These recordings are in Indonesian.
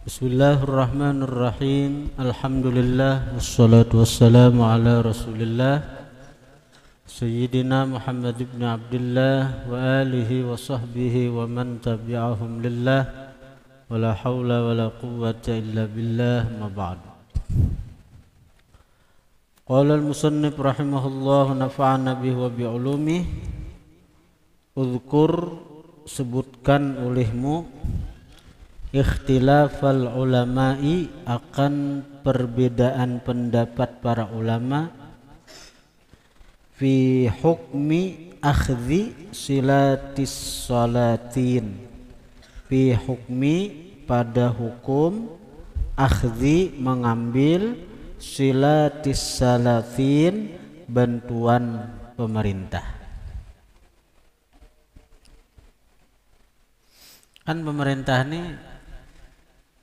Bismillahirrahmanirrahim. Alhamdulillah wassalatu wassalamu ala Rasulillah Sayyidina Muhammad ibn Abdullah wa alihi wa sahbihi wa man tabi'ahum lillah wa la hawla wa la quwwata illa billah ma ba'd. Qala al-musannif rahimahullah nafa'ana bihi wa bi'ulumih. Udhkur, sebutkan olehmu ikhtilafal ulama'i, akan perbedaan pendapat para ulama fi hukmi akhdhi silatis salatin, fi hukmi pada hukum akhdhi mengambil silatis salatin bantuan pemerintah. Kan pemerintah ini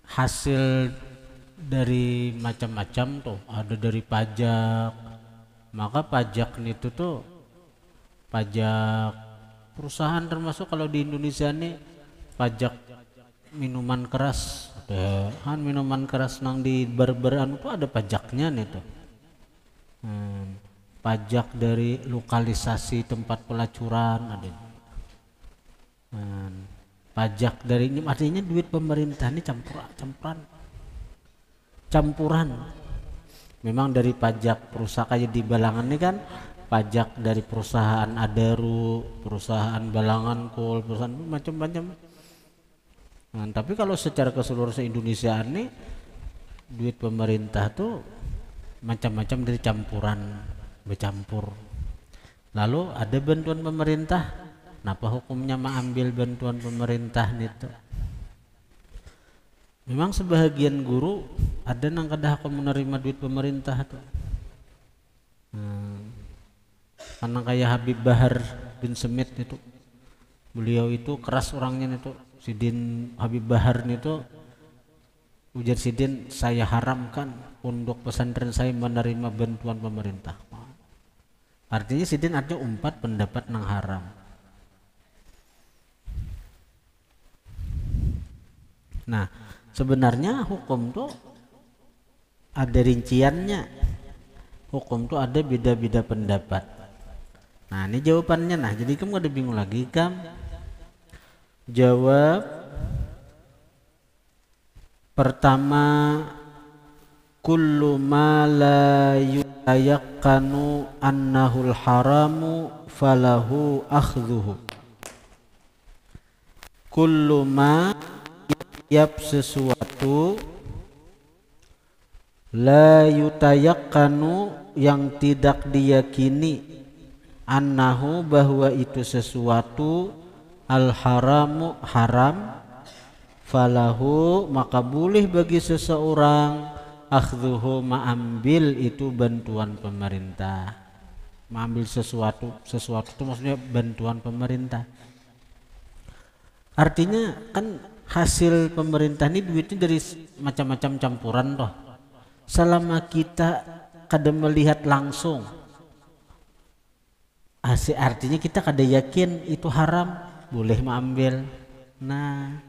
hasil dari macam-macam tuh, ada dari pajak. Maka pajak itu tuh pajak perusahaan, termasuk kalau di Indonesia ini pajak minuman keras. Ada kan minuman keras nang di bar-baran itu ada pajaknya nih tuh. Pajak dari lokalisasi tempat pelacuran ada. Pajak dari ini artinya duit pemerintah ini campuran. Memang dari pajak perusahaan kayak di Balangan ini kan pajak dari perusahaan Adaru, perusahaan Balangan Kol, perusahaan macam-macam. Tapi kalau secara keseluruhan Indonesia ini duit pemerintah tuh macam-macam dari campuran, bercampur. Lalu ada bantuan pemerintah. Kenapa hukumnya mengambil bantuan pemerintah itu? Memang sebahagian guru ada nang kadah aku menerima duit pemerintah tuh. Karena kayak Habib Bahar bin Semit itu, beliau itu keras orangnya itu. Sidin Habib Bahar itu ujar Sidin, saya haramkan pondok pesantren saya menerima bantuan pemerintah. Artinya Sidin artinya umpat pendapat nang haram. Nah, sebenarnya hukum tuh ada rinciannya. Hukum tuh ada beda-beda pendapat. Nah, ini jawabannya. Nah, jadi kamu ada bingung lagi kan? Jawab pertama, kullu ma la yutayaqqanu annahul haramu falahu akhdhuhu. Kullu ma, tiap sesuatu, la yutayaqqanu yang tidak diyakini, annahu bahwa itu sesuatu, al haramu haram, falahu maka boleh bagi seseorang akhdhuhu mengambil itu bantuan pemerintah. Mengambil sesuatu itu maksudnya bantuan pemerintah. Artinya kan hasil pemerintah ini duitnya dari macam-macam campuran toh. Selama kita kada melihat langsung, artinya kita kada yakin itu haram, boleh mengambil. Nah,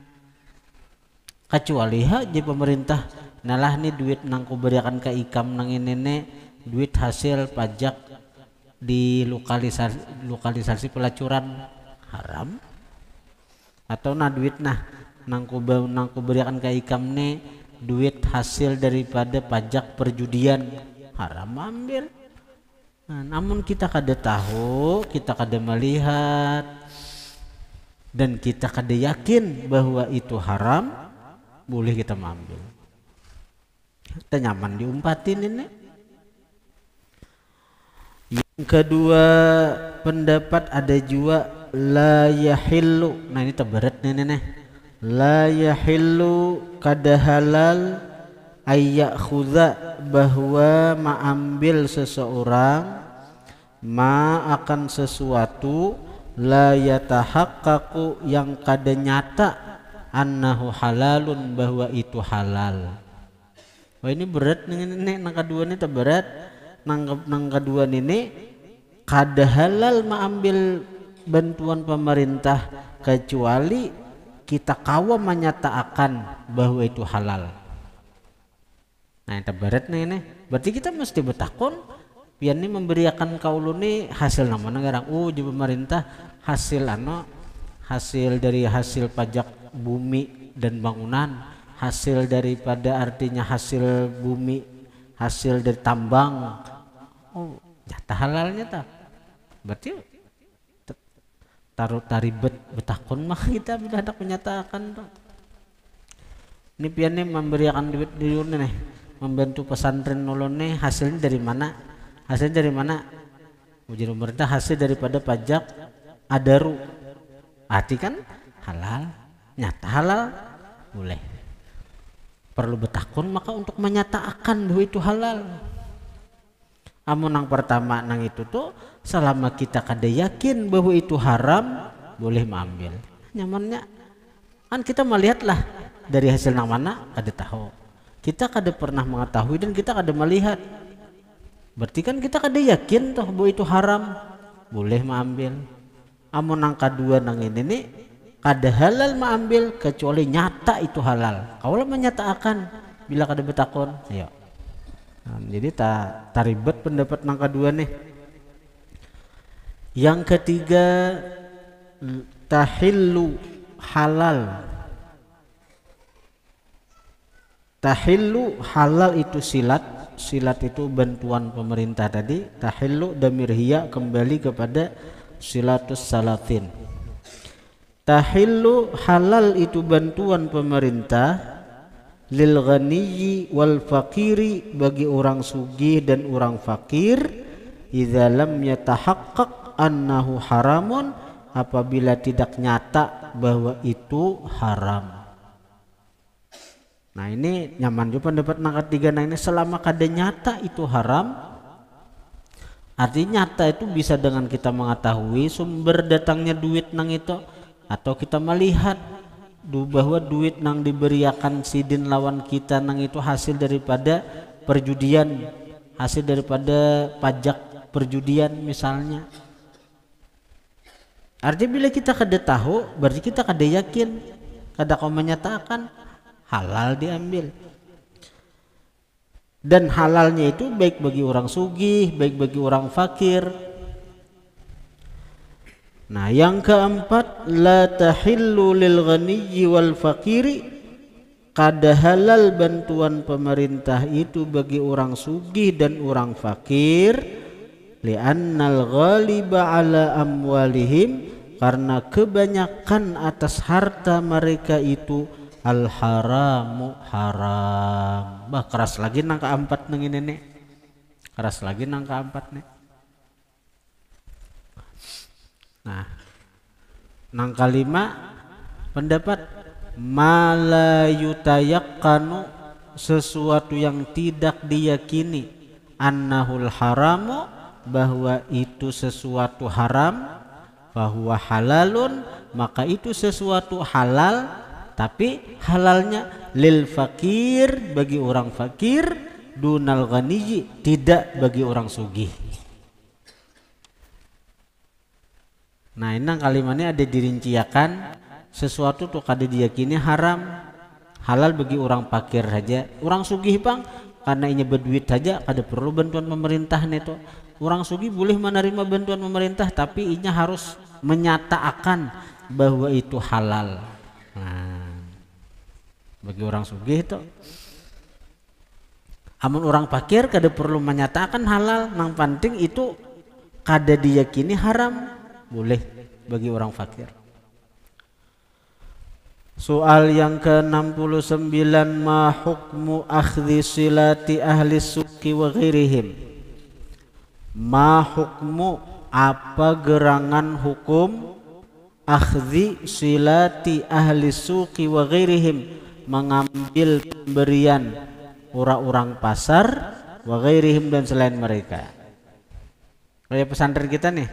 kecuali aja pemerintah nalah nih duit nang ku berikan ke ikam nang ini duit hasil pajak di lokalisasi pelacuran, haram. Atau duit nangku berikan ke ikam nih duit hasil daripada pajak perjudian, haram ambil. Nah, namun kita kada tahu, kita kada melihat, dan kita kada yakin bahwa itu haram, boleh kita mengambil. Kita nyaman diumpatin ini. Yang kedua pendapat ada juga la yahillu. Nah, ini terberat nih. La yahillu, kada halal, ayyakhudha bahwa mengambil seseorang ma akan sesuatu, la yatahaqqaqu yang kada nyata, annahu halalun bahwa itu halal. Wah, ini berat nih, nang kedua ini terberat. Nang kedua ini kada halal mengambil bantuan pemerintah kecuali kita kawa menyatakan bahwa itu halal. Nah itu barat nih, berarti kita mesti bertakon pian ini memberiakan kauluni hasil nama ngarang di pemerintah hasil hasil dari hasil pajak bumi dan bangunan, hasil daripada artinya hasil bumi, hasil dari tambang. Nyata halalnya tak. Berarti taruh taribet betakon mah kita bila hendak menyatakan tuh. Ini pian nih memberiakan duit di nih, membantu pesantren nolong nih hasilnya dari mana? Hasilnya dari mana? Ujian pemerintah hasil daripada pajak adaru. Arti kan halal, nyata halal, boleh. Perlu betakun maka untuk menyatakan bahwa itu halal. Amun yang pertama nang itu tuh selama kita kada yakin bahwa itu haram, boleh mengambil. Nyamannya kan kita melihatlah dari hasil nang mana kada tahu. Kita kada pernah mengetahui dan kita kada melihat. Berarti kan kita kada yakin toh bahwa itu haram, boleh mengambil. Amun yang kedua nang ini nih kada halal mengambil kecuali nyata itu halal. Kaulah menyatakan bila kada betakon, ayo. Nah, jadi taribet pendapat nang kedua nih. Yang ketiga tahillu halal. Tahillu halal itu silat itu bantuan pemerintah tadi. Tahillu damir hiya kembali kepada silatus salatin. Tahillu halal itu bantuan pemerintah lil ghaniyyi wal fakiri bagi orang sugih dan orang fakir idza lam yatahaqqaq annahu haramun apabila tidak nyata bahwa itu haram. Nah ini nyaman juga pendapat nang ketiga. Nah ini selama kada nyata itu haram, artinya nyata itu bisa dengan kita mengetahui sumber datangnya duit nang itu, atau kita melihat bahwa duit nang diberiakan sidin lawan kita nang itu hasil daripada perjudian, hasil daripada pajak perjudian misalnya. Artinya bila kita kada tahu, berarti kita kada yakin, kada kau menyatakan halal diambil. Dan halalnya itu baik bagi orang sugih, baik bagi orang fakir. Nah yang keempat, la tahillu lil ghaniyyi wal fakiri, kada halal bantuan pemerintah itu bagi orang sugih dan orang fakir, li'annal ghaliba ala amwalihim, karena kebanyakan atas harta mereka itu al haramu haram. Bah keras lagi nang keempat nang ini nih, keras lagi nang keempat nih. Nah, nang kelima pendapat mala yutayaqqanu, sesuatu yang tidak diyakini, annahul haramu, bahwa itu sesuatu haram, bahwa halalun, maka itu sesuatu halal, tapi halalnya lil fakir, bagi orang fakir, dunal ghaniyyi, tidak bagi orang sugih. Nah ini kalimatnya ada dirinciakan sesuatu tuh kada diyakini haram, halal bagi orang fakir saja. Orang sugih bang karena ini berduit saja kada perlu bantuan pemerintah neto. Orang sugih boleh menerima bantuan pemerintah tapi inya harus menyatakan bahwa itu halal. Nah, bagi orang sugih itu. Amun orang fakir kada perlu menyatakan halal, nang penting itu kada diyakini haram, boleh bagi orang fakir. Soal yang ke-69, ma hukmu akhdhi silati ahli suki wa ghairihim. Ma hukmu, apa gerangan hukum akhdhi silati ahli suki wa ghairihim, mengambil pemberian orang-orang pasar, wa ghairihim, dan selain mereka. Kayak pesantren kita nih,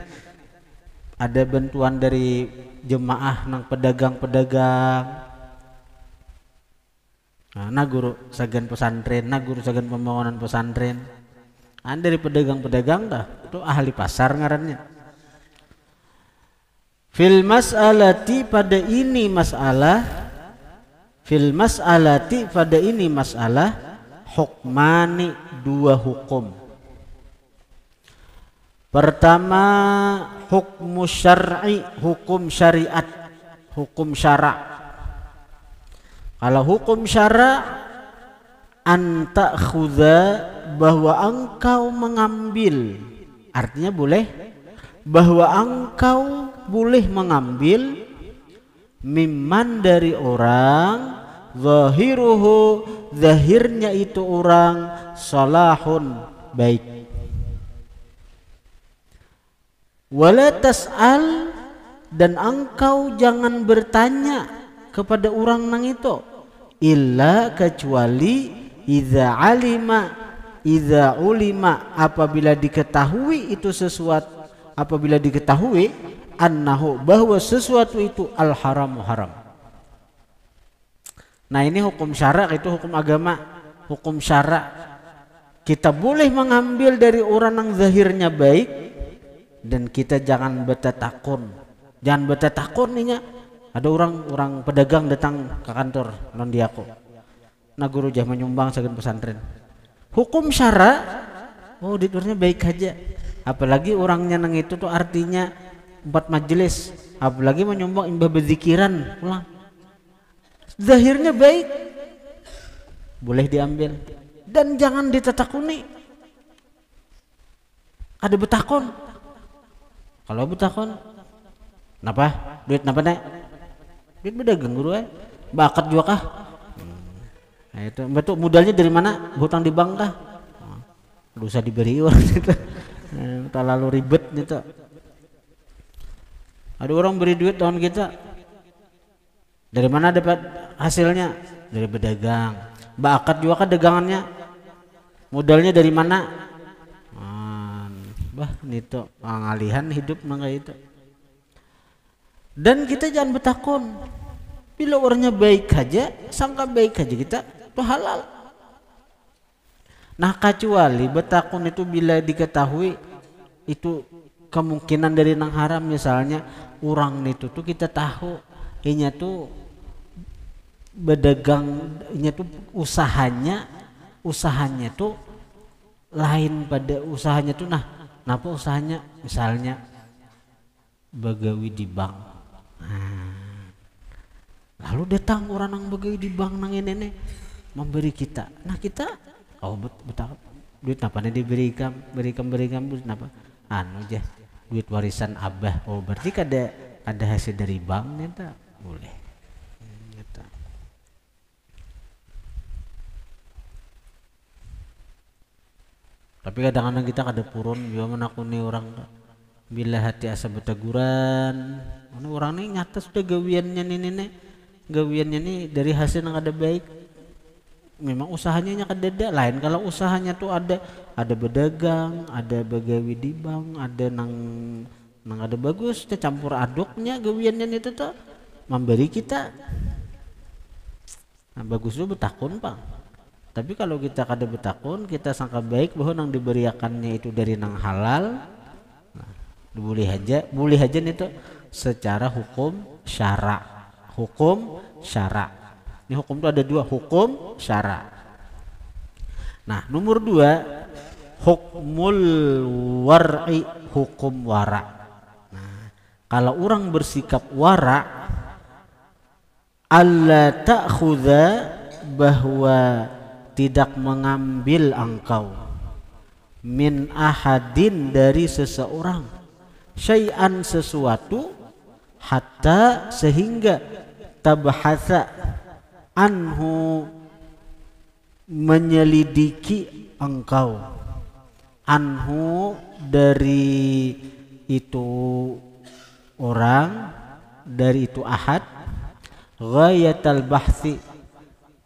ada bantuan dari jemaah nang pedagang-pedagang. Nah guru sagan pesantren, nah guru sagan pembangunan pesantren. Dari pedagang-pedagang dah, itu ahli pasar ngarannya. Fil mas'alati pada ini masalah, fil mas'alati pada ini masalah, hukmani dua hukum. Pertama hukum syar'i, hukum syariat, hukum syara'. Kalau hukum syara' an ta'khudha, bahwa engkau mengambil, artinya boleh, bahwa engkau boleh mengambil mimman dari orang, zahiruhu zahirnya itu orang, salahun baik, wala tas'al, dan engkau jangan bertanya kepada orang nang itu, illa kecuali idza alima, idza ulima, apabila diketahui itu sesuatu, apabila diketahui annahu, bahwa sesuatu itu al haramu haram. Nah ini hukum syara', itu hukum agama. Hukum syara' kita boleh mengambil dari orang yang zahirnya baik, dan kita jangan bertakun. Jangan bertakun nih, ada orang pedagang datang ke kantor non diako, nah guru jah menyumbang saking pesantren. Hukum syara', oh diturnya baik aja, apalagi orangnya nang itu tuh artinya buat majelis, apalagi menyumbang imbah berzikiran pulang, zahirnya baik, boleh diambil dan jangan ditatakuni. Ada betakon, kalau betakon kenapa duit napa nek, duit berdagang guru bakat juga kah, nah itu betul, modalnya dari mana, hutang di bank kah, dosa diberi orang itu, terlalu ribet gitu. Ada orang beri duit tahun kita, dari mana dapat hasilnya, dari berdagang. Bakat juga kan dagangannya, modalnya dari mana, bah itu pengalihan hidup nangga itu. Dan kita jangan bertakun, bila orangnya baik aja, sangka baik aja kita itu halal. Nah kecuali bertakun itu bila diketahui itu kemungkinan dari nang haram, misalnya orang itu tuh kita tahu inya tuh berdagang, inya tuh usahanya tuh lain pada usahanya tuh, nah kenapa usahanya misalnya begawi di bank, lalu datang orang yang begawi di bank nang ini memberi kita, nah kita oh betul duit apa nih diberikan duit apa, anu aja duit warisan abah, oh berarti ada hasil dari bank nih tak boleh gitu. Tapi kadang-kadang kita kada purun juga menakuni orang, bila hati asa betaguran, orang ini nyata sudah gawiannya nih dari hasil yang ada baik, memang usahanya kadada lain. Kalau usahanya tuh ada berdagang, ada begawi di bank, ada nang ada bagus, kita campur aduknya gawiannya itu tuh memberi kita, nah bagus tuh betakun Pak. Tapi kalau kita kada betakun, kita sangka baik bahwa nang diberiakannya itu dari nang halal, nah, boleh aja nih tuh secara hukum syara'. Ini hukum itu ada dua, hukum syara'. Nah nomor 2 hukmul war'i, hukum wara'. Nah kalau orang bersikap wara', alla ta'khudha, bahwa tidak mengambil engkau, min ahadin dari seseorang, syai'an sesuatu, hatta sehingga tabhatha anhu menyelidiki engkau, anhu dari itu orang, dari itu ahad, ghayatal bahthi,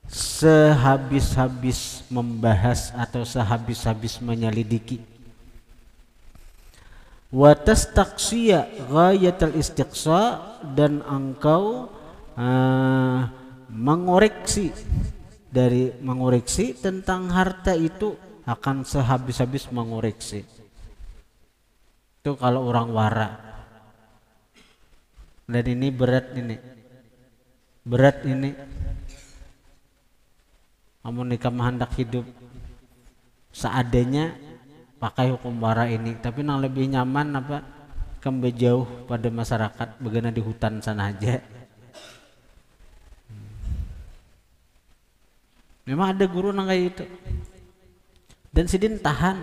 sehabis-habis membahas atau sehabis-habis menyelidiki, wa tastaqsiya ghayatal istiqsa, dan engkau mengoreksi tentang harta itu, akan sehabis-habis mengoreksi. Itu kalau orang wara. Dan ini berat ini. Amun nikah hendak hidup seadanya pakai hukum wara ini, tapi yang lebih nyaman apa kembe jauh pada masyarakat begana di hutan sana aja. Memang ada guru nang kayak itu. Dan sidin tahan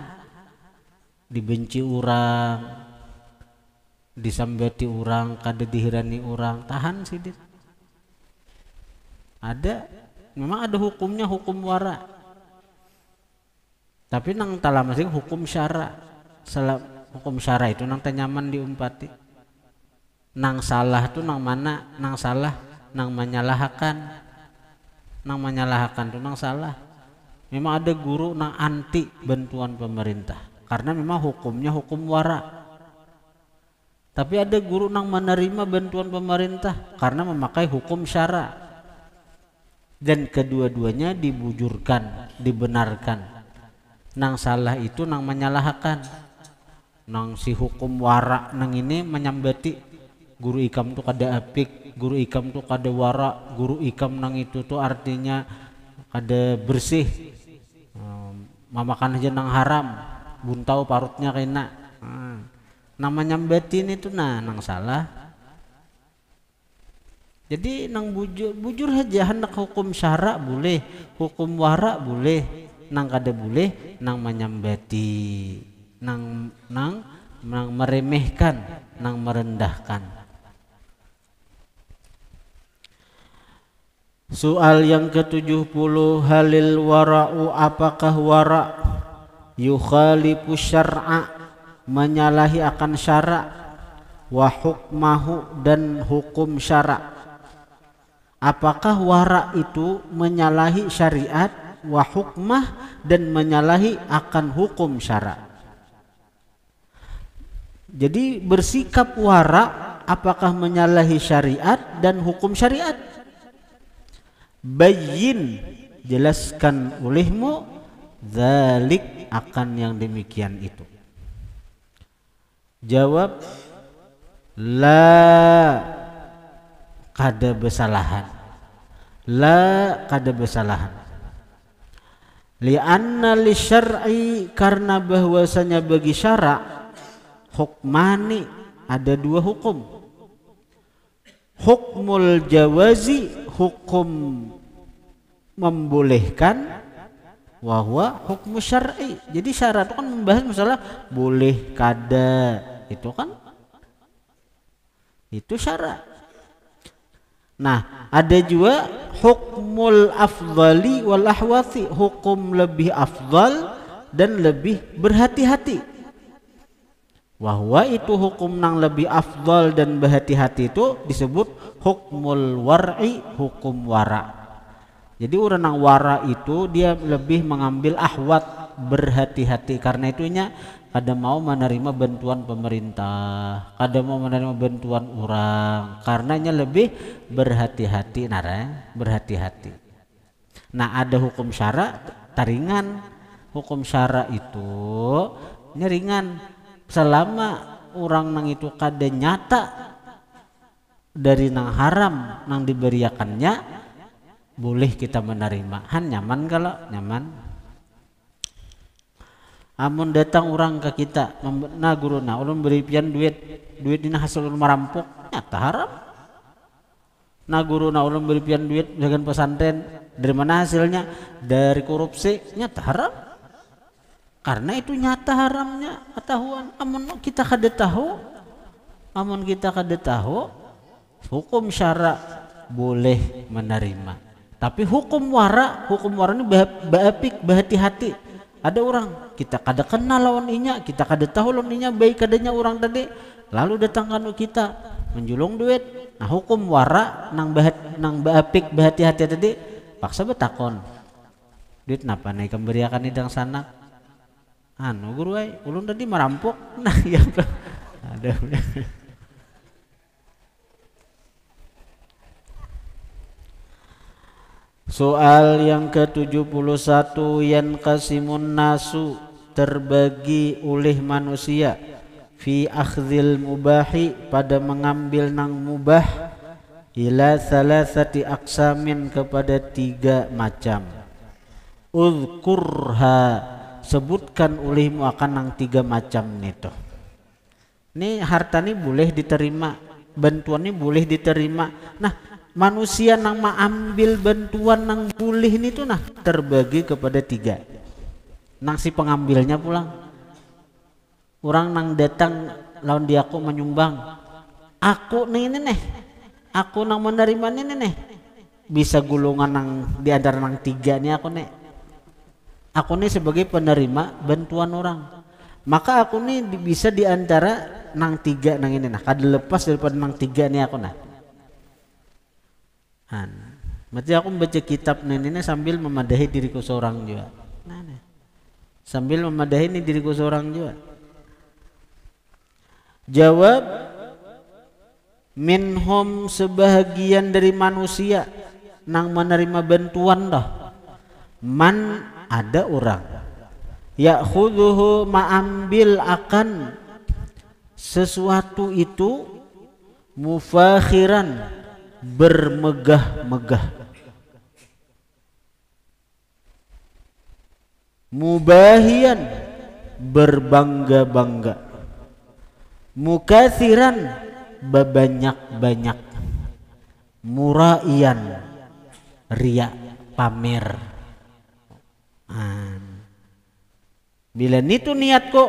dibenci orang, disambati orang, kada dihirani orang, tahan sidin. Ada, memang ada hukumnya, hukum wara. Tapi nang tala masing hukum syara. Hukum syara itu nang tanyaman diumpati. Nang salah itu nang mana? Nang salah, nang menyalahkan. Nang menyalahkan itu nang salah. Memang ada guru nang anti bantuan pemerintah karena memang hukumnya hukum wara. Tapi ada guru nang menerima bantuan pemerintah karena memakai hukum syara. Dan kedua-duanya dibujurkan, dibenarkan. Nang salah itu nang menyalahkan. Nang si hukum wara nang ini menyambati guru ikam tuh kada apik, guru ikam tuh kada wara, guru ikam nang itu tuh artinya kada bersih, mamakan aja nang haram, buntau parutnya kena. Nang menyambatin itu nang salah. Jadi nang bujur aja hendak hukum syara boleh, hukum wara boleh, nang kada boleh nang menyambati, nang meremehkan, nang merendahkan. Soal yang ke-70, halil wara'u, apakah wara yukhalifu syar'a, menyalahi akan syara, wa hukmahu, dan hukum syara. Apakah wara itu menyalahi syariat, wa hukmah, dan menyalahi akan hukum syara. Jadi bersikap wara apakah menyalahi syariat dan hukum syariat? Bayyin, jelaskan olehmu, zalik, akan yang demikian itu. Jawab, la, kada besalahan, la, kada besalahan. Li'anna li syar'i, karena bahwasanya bagi syara hukmani, ada dua hukum. Hukmul jawazi, hukum membolehkan, wa huwa hukmu syar'i. Jadi syarat itu kan membahas masalah boleh kada, itu kan itu syarat. Nah, ada juga hukmul afdali wal ahwati, hukum lebih afdal dan lebih berhati-hati. Wahwa itu hukum nang lebih afdal dan berhati-hati itu disebut hukmul war'i, hukum wara. Jadi orang nang wara itu dia lebih mengambil ahwat, berhati-hati, karena itunya kada mau menerima bantuan pemerintah, kada mau menerima bantuan orang, karenanya lebih berhati-hati, berhati-hati. Nah, ada hukum syara taringan. Hukum syara itu nyeringan selama orang nang itu kada nyata dari nang haram nang diberiakannya, boleh kita menerima. Han nyaman kalau nyaman. Amun datang orang ke kita, nah guru nah ulun beri pian duit ini hasil ulun merampok, nyata haram. Nah guru nah ulun beri pian duit jagaan pesantren, dari mana hasilnya? Dari korupsi, nyata haram. Karena itu nyata haramnya ketahuan. Amun kita kada tahu, hukum syara boleh menerima. Tapi hukum wara ini baapik, berhati-hati. Ada orang kita kada kenal lawan inya, kita kada tahu lawan inya baik kadanya orang tadi, lalu datang kanu kita menjulung duit. Nah, hukum wara nang baapik, berhati-hati tadi, paksa betakon. Duit napa naik kemberiakan idang sanak? Anu guru ay, ulun tadi merampok. Nah, ya ada. Soal yang ke-71, yanqasimun nasu, terbagi oleh manusia, fi akhdhil mubahi pada mengambil nang mubah ila salasati aqsamin kepada 3 macam. Uzkurha sebutkan ulihmu akan nang 3 macam nito. Ini harta ini boleh diterima, bantuan ini boleh diterima. Nah, manusia nang ambil bantuan nang boleh ini tuh nah terbagi kepada 3. Nang si pengambilnya pulang. Orang nang datang lawan dia aku menyumbang. Aku nih ini nih. Aku nang menerima ini nih. Bisa gulungan nang di antara nang 3 nih aku nih. Aku nih sebagai penerima bantuan orang. Maka aku nih bisa di antara nang 3 nang ini nah. Kada lepas daripada nang 3 nih aku nah. Berarti aku membaca kitab ini sambil memadahi diriku seorang juga. Nah. Sambil memadahi ini diriku seorang juga. Jawab, minhum sebahagian dari manusia nang menerima bantuan dah. Man ada orang ya'khudhuhu ma'ambil akan sesuatu itu mufakhiran bermegah-megah, mubahian berbangga-bangga, mukathiran bebanyak-banyak, muraian riya pamer. Bila itu niat kok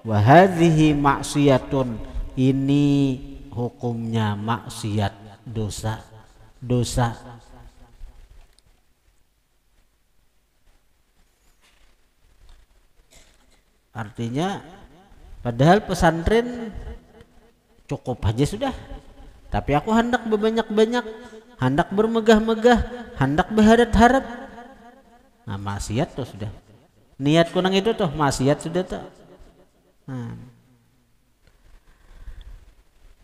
wahadhihi maksiyatun, ini hukumnya maksiat, dosa. Artinya padahal pesantren cukup aja sudah, tapi aku hendak berbanyak-banyak, hendak bermegah-megah, hendak berharap-harap. Nah, maksiat tuh sudah. Niat kunang itu tuh maksiat sudah tuh.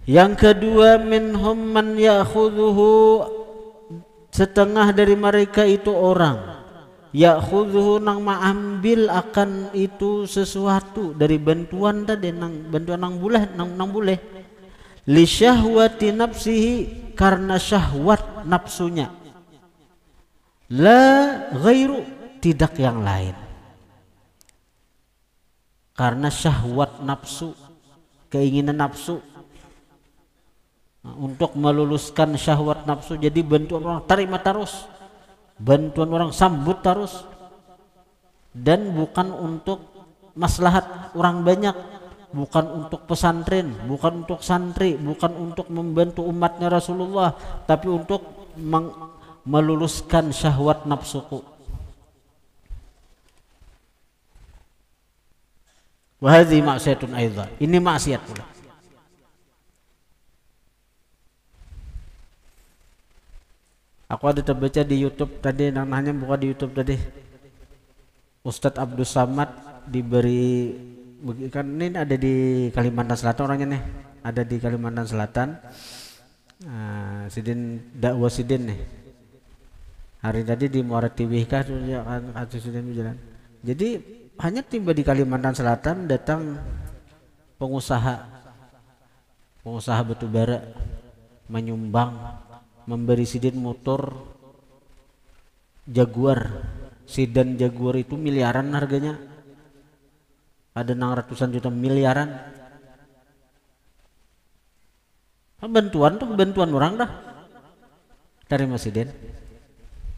Yang kedua, minhum man ya'khudhuhu, setengah dari mereka itu orang ya'khudhuhu nang ambil akan itu sesuatu dari bantuan tadi nang bantuan nang boleh li syahwati nafsihi, karena syahwat nafsunya, la ghairu, tidak yang lain. Karena syahwat nafsu, keinginan nafsu, untuk meluluskan syahwat nafsu, jadi bantuan orang terima terus, bantuan orang sambut terus, dan bukan untuk maslahat orang banyak, bukan untuk pesantren, bukan untuk santri, bukan untuk membantu umatnya Rasulullah, tapi untuk meluluskan syahwat nafsuku. Wahadhi maksiatun aidha, ini maksiat pula. Aku ada terbaca di YouTube tadi, namanya buka di YouTube tadi, Ustadz Abdul Samad diberi, kan ini ada di Kalimantan Selatan orangnya nih, ada di Kalimantan Selatan. Sidin dakwah Sidin nih. Hari tadi di Muara Tibihkah tuh ya kan, kasus Sidin berjalan. Jadi hanya tiba di Kalimantan Selatan datang pengusaha batubara menyumbang, memberi Sidin motor Jaguar, sedan Jaguar itu miliaran harganya, ada 600-an juta, miliaran. Bantuan tuh bantuan orang dah dari Sidin.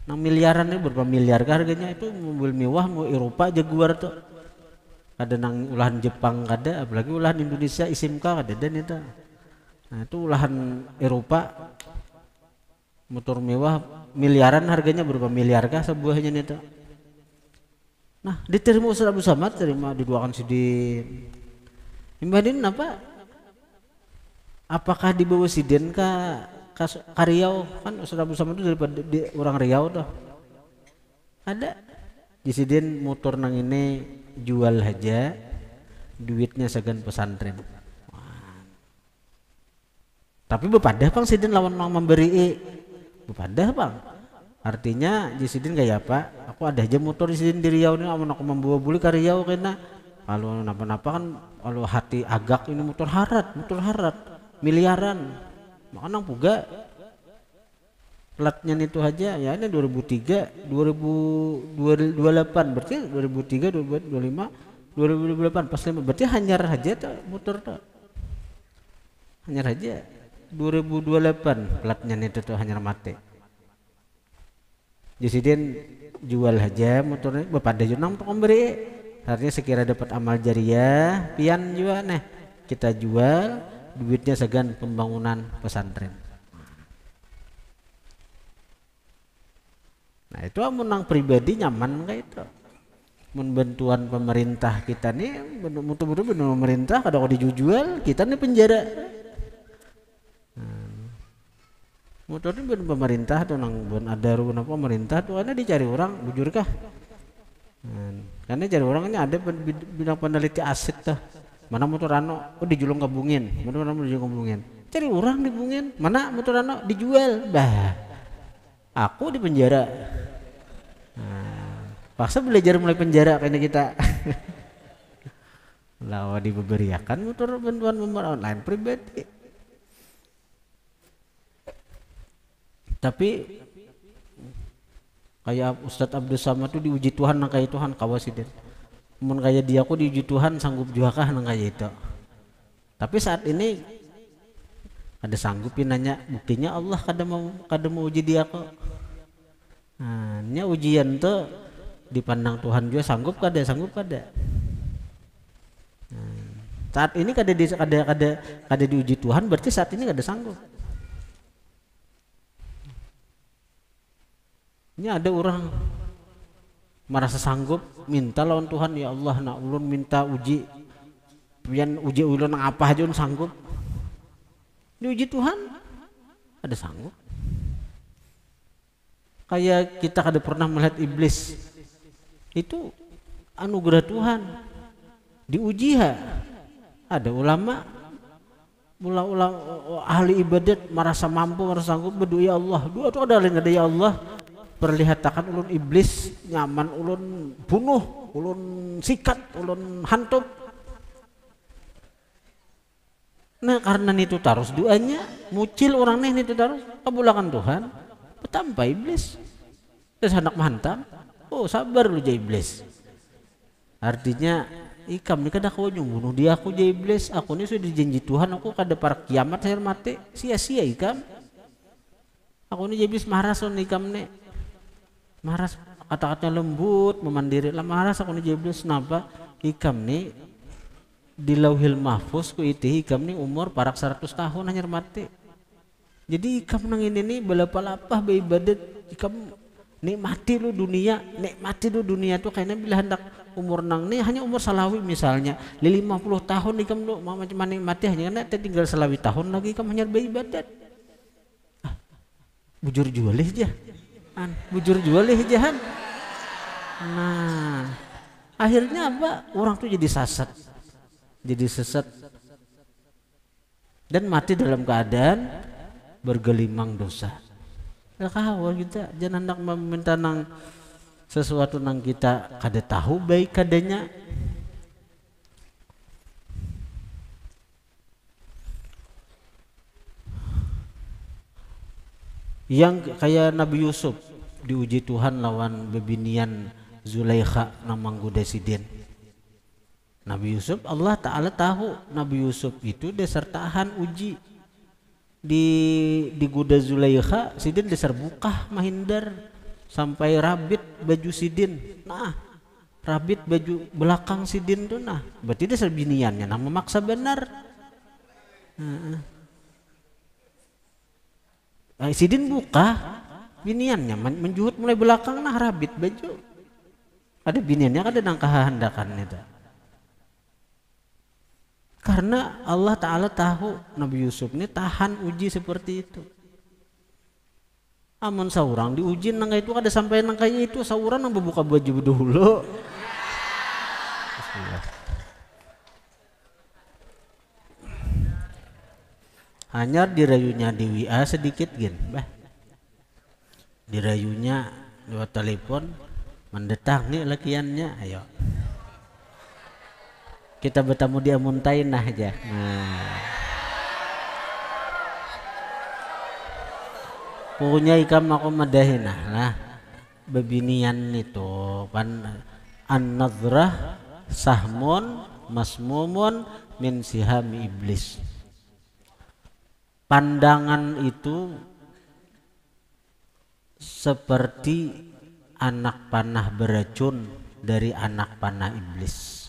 6 miliaran ini berapa miliar harganya, itu mobil mewah, mau Eropa Jaguar tuh. Ada nang ulahan Jepang kada, apalagi ulahan Indonesia ISIMKA kada dan itu. Nah, itu ulahan Eropa motor mewah miliaran harganya, berapa miliar kah sebuahnya itu. Nah, diterima Ustaz Abdul Samad, terima diduakan Sidin. Imbadin apa? Apakah dibawa Sidin ke Riau? Kan Ustaz Abdul Samad itu daripada orang Riau tuh. Ada di Sidin motor nang ini jual aja, duitnya segan pesantren. Tapi bepadah bang Sidin lawan memberi bepadah bang. Artinya di Sidin kayak apa? Aku ada aja motor di Sidin di Riau nih, amun aku membawa buli ke Riau kena. Kalau napa-napa kan kalau hati agak ini motor harat miliaran makanya puga platnya itu aja ya ini 2003 2028 berarti 2003 2025 2028 pas 5 berarti hanyar aja tuh motor tuh hanyar aja 2028 platnya itu tuh hanyar mati Jusiden jual aja motornya bapak ada junang untuk memberi artinya sekira dapat amal jariah pian juga nih kita jual duitnya segan pembangunan pesantren. Nah itu menang pribadi nyaman kayak itu. Bantuan pemerintah kita nih betul-betul pemerintah kada kau dijual kita nih penjara. Motor ini bener pemerintah tuh nang bon ada rumah pemerintah tuh ada dicari orang bujur kah? Karena cari orangnya ada bidang peneliti aset tuh. Mana motor ano? Oh dijulung kabungin. Mana dijulung kabungin. Cari orang dibungin. Mana motor ano? Dijual. Bah. Aku di penjara. Paksa belajar mulai penjara kayaknya kita. Lawa diberiakan motor bantuan online pribadi. Tapi kayak Ustadz Abdul Samad tuh diuji Tuhan nang kayak Tuhan kawasidin. Mun kayak dia aku diuji Tuhan sanggup juga kah nang kayak itu. Tapi saat ini ada sanggupin nanya buktinya Allah kada mau uji dia kok. Nah, nya ujian tuh dipandang Tuhan juga sanggup kada. Saat ini kada diuji Tuhan berarti saat ini kada sanggup. Ini ada orang merasa sanggup minta lawan Tuhan ya Allah nak ulun minta uji pian uji ulun apa aja ulun sanggup diuji Tuhan ada sanggup kayak kita kada pernah melihat iblis itu anugerah Tuhan diuji ada ulama ahli ibadat merasa mampu merasa sanggup berdoa ya Allah doa itu ada lain ada ya Allah perlihatkan ulun iblis nyaman ulun bunuh ulun sikat ulun hantup nah karena itu terus doanya mucil orang nih itu terus kabulakan Tuhan tanpa iblis terus anak mantap oh sabar lu jadi iblis artinya ikam ni kada kau bunuh dia aku jadi iblis aku ni sudah dijanji Tuhan aku kada par kiamat saya mati sia-sia ikam aku ni jadi iblis marah son ikam ni maras kata-katanya lembut memandiri lah maras aku nih jeblis kenapa ikam nih di lauhil mahfuz ku itu ikam nih umur parak 100 tahun hanya mati jadi ikam nang ini nih balapalapah beribadat ikam nikmati lu dunia tuh kayaknya bila hendak umur nang nih hanya umur salawi misalnya 50 tahun ikam lu macam mana nikmati hanya karena tinggal salawi tahun lagi ikam hanya beribadat bujur jualih aja bujur jual jahan. Nah, akhirnya apa? Orang tuh jadi sesat dan mati dalam keadaan bergelimang dosa. Ya kawal kita jangan hendak meminta nang sesuatu nang kita kada tahu baik kadanya. Yang kayak Nabi Yusuf diuji Tuhan lawan bebinian Zulaikha nang manggoda sidin. Nabi Yusuf Allah Ta'ala tahu Nabi Yusuf itu dasar tahan uji di goda Zulaikha sidin dasar bukah mahindar sampai rabit baju sidin. Nah rabit baju belakang sidin tuh nah berarti dasar biniannya nang memaksa benar. Sidin buka biniannya menjuhut mulai belakang nah rabit baju ada biniannya ada nang kehendakan itu karena Allah Ta'ala tahu Nabi Yusuf ini tahan uji seperti itu amun saurang diuji nang itu ada sampai nang kayak itu saurang nang membuka baju dulu hanya dirayunya di WA sedikit gin bah dirayunya lewat telepon mendetak nih lakiannya ayo kita bertemu di Amuntainah aja. Nah, punya ikam aku madahinah lah bebinian itu pan an-nadrah sahmun masmumun min sihami iblis. Pandangan itu seperti anak panah beracun dari anak panah iblis.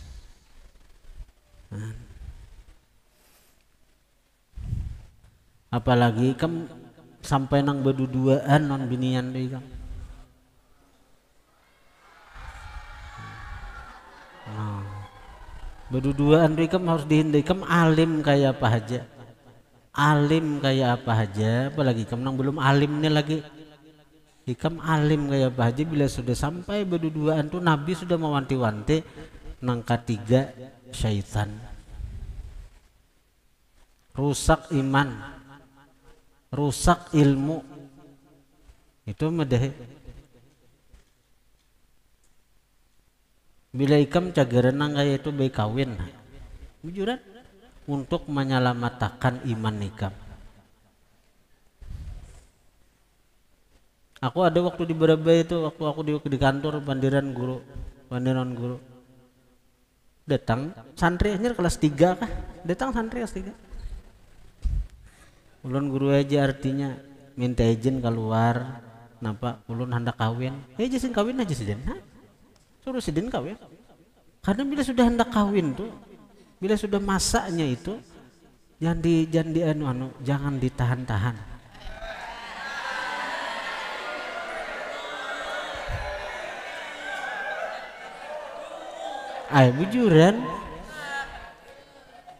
Apalagi kam sampai nang berduaan non binian deui kam. Berduaan deui kam harus dihindari, kam alim kayak apa aja. Alim kayak apa aja, apalagi kam nang belum alim nih lagi. Ikam alim kayak apa aja, bila sudah sampai berduaan tuh Nabi sudah mewanti-wanti nang ketiga syaitan. Rusak iman, rusak ilmu. Itu medeh. Bila ikam cagaran nang kayak itu baik kawin, bujuran untuk menyelamatkan iman ikam. Aku ada waktu di Beraba itu, waktu aku di kantor bandiran guru. Datang santri aja kelas 3 kah? Datang santri kelas 3. Ulun guru aja artinya minta izin keluar. Napa ulun hendak kawin? Jasin kawin aja sidin. Suruh sidin kawin. Karena bila sudah hendak kawin tuh, bila sudah masaknya itu jangan ditahan-tahan. Bujuran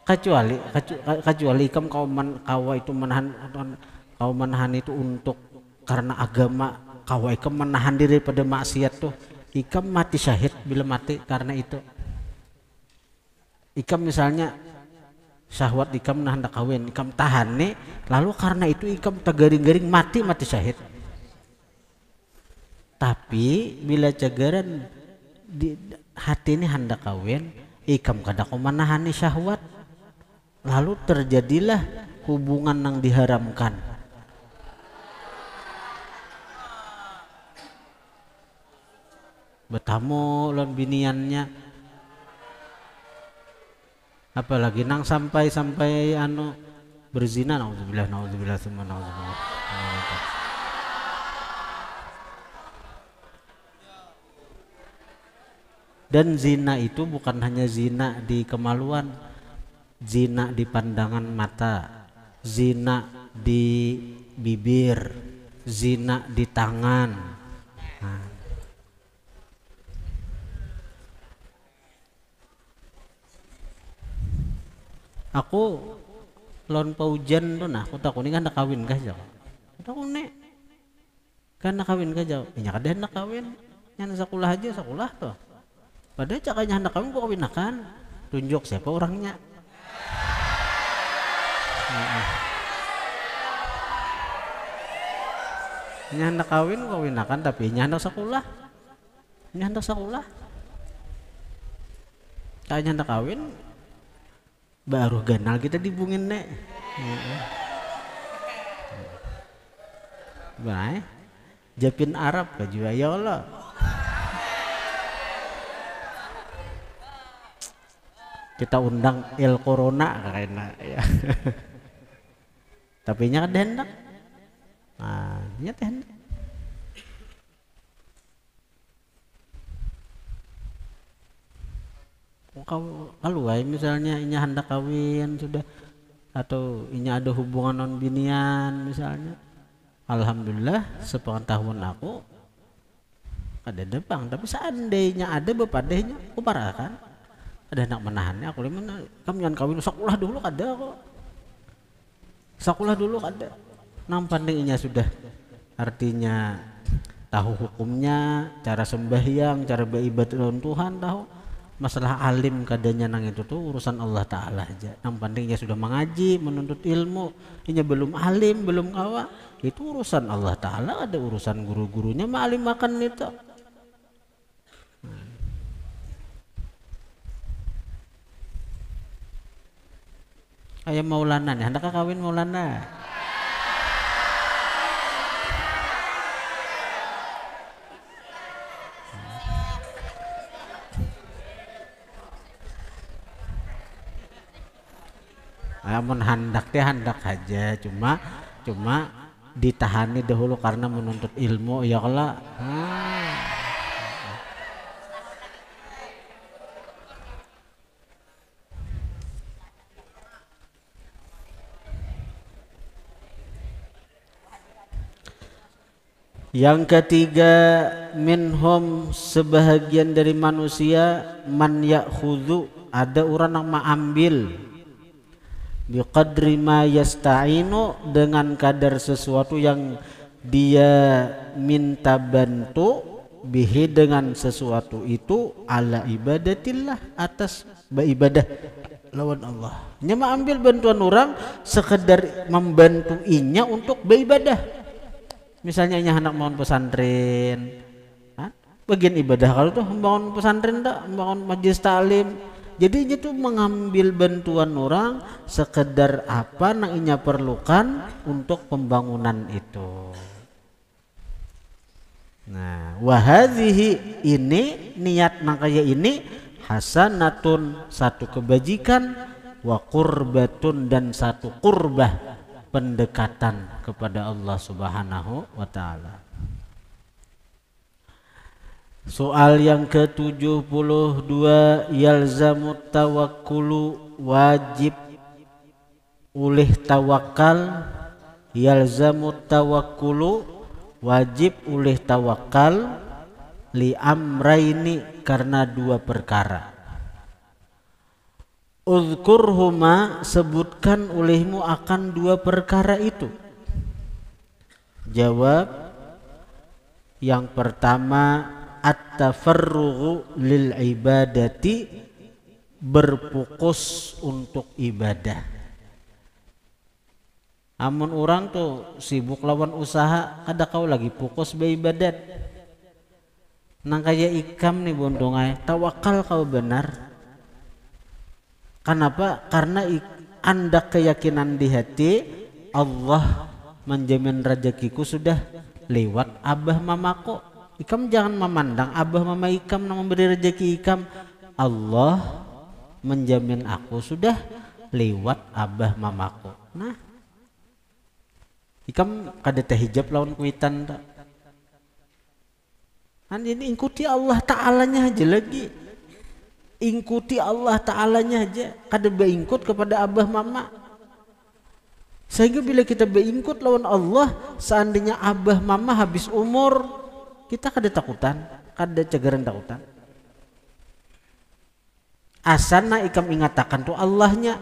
kecuali ikam kawa itu menahan itu untuk karena agama, kawa ikam menahan diri pada maksiat tuh ikam mati syahid bila mati karena itu. Ikam misalnya syahwat ikam hendak kawin, ikam tahan nih, lalu karena itu ikam tergaring-garing mati syahid. Tapi bila cagaran di hati ini hendak kawin, ikam kada kau menahani syahwat, lalu terjadilah hubungan yang diharamkan. Bertamu lawan biniannya, apalagi nang sampai berzina, naudzubillah summa naudzubillah. Dan zina itu bukan hanya zina di kemaluan, zina di pandangan mata, zina di bibir, zina di tangan. Nah. Aku lawan paujan tuh nah, aku takut ini kan nak kawin kah jauh. Takut nih, kan nak kawin kah jauh. Ini kada nak kawin, yang sekolah aja sekolah tuh. Padahal cakanya hendak kawin gua kawinakan, tunjuk siapa orangnya. Ini hendak kawin gua kawinakan, tapi ini hendak sekolah. Ini hendak sekolah. Cakanya hendak kawin, baru ganal kita dibungin nek. Baik, Japin Arab ke juga ya Allah. Kita undang El Corona kayaknya ya. Tapi nya ada hendak. Nah, nya teh hendak. Kalau misalnya inya hendak kawin sudah atau inya ada hubungan non binian misalnya, alhamdulillah sepengetahuan aku ada depang, tapi seandainya ada bepadanya aku parakan ada nak menahannya aku lihat kamu jangan kawin sekolah dulu kada kok sekolah dulu kada nampandainya sudah artinya tahu hukumnya, cara sembahyang, cara beribadah dengan Tuhan, tahu masalah alim kadanya nang itu tuh urusan Allah Ta'ala aja. Yang pentingnya sudah mengaji, menuntut ilmu, ini belum alim, belum kawa, itu urusan Allah Ta'ala, ada urusan guru-gurunya ma'alim makan itu. Kayak Maulana nih, hendak kawin Maulana. Amun hendak dia hendak aja, cuma ditahani dahulu karena menuntut ilmu ya kalau Yang ketiga, minhum sebahagian dari manusia man ya'khudhu, ada orang yang mengambil biqadri ma yasta'inu, dengan kadar sesuatu yang dia minta bantu, bihi dengan sesuatu itu, ala ibadatillah, atas beribadah lawan Allah. Nya mengambil bantuan orang sekedar membantu inya untuk beribadah. Misalnya inya hendak bangun pesantren, bagian ibadah kalau tuh membangun pesantren dah, membangun majelis taklim. Jadi inya tuh mengambil bantuan orang sekedar apa yang inya perlukan untuk pembangunan itu. Nah, wahadhihi, ini niat nang kaya ini, hasanatun, satu kebajikan, wa qurbatun, dan satu qurbah, pendekatan kepada Allah Subhanahu wa ta'ala. Soal yang ke-72, yalzamu tawakkulu, wajib ulih tawakal, yalzamu tawakkulu, wajib ulih tawakal, li amraini, karena dua perkara. Uzkurhuma, sebutkan olehmu akan dua perkara itu. Jawab, yang pertama, at-tafarrughu lil ibadati, berfokus untuk ibadah. Amun orang tuh sibuk lawan usaha, kada kau lagi fokus beribadat. Nang kaya ikam nih bondongai, tawakal kau benar. Kenapa? Karena anda keyakinan di hati, Allah menjamin rezekiku sudah lewat abah mamaku. Ikam jangan memandang abah mama ikam yang memberi rezeki ikam. Allah menjamin aku sudah lewat abah mamaku. Nah, ikam kada hijab lawan kuitan tak? Kan ini ikuti Allah Ta'alanya aja lagi. Ikuti Allah Ta'alanya aja, kada beingkut kepada abah mama. Sehingga bila kita beingkut lawan Allah, seandainya abah mama habis umur, kita kada takutan, kada cegaran takutan. Asana ikam ingatakan tuh Allahnya,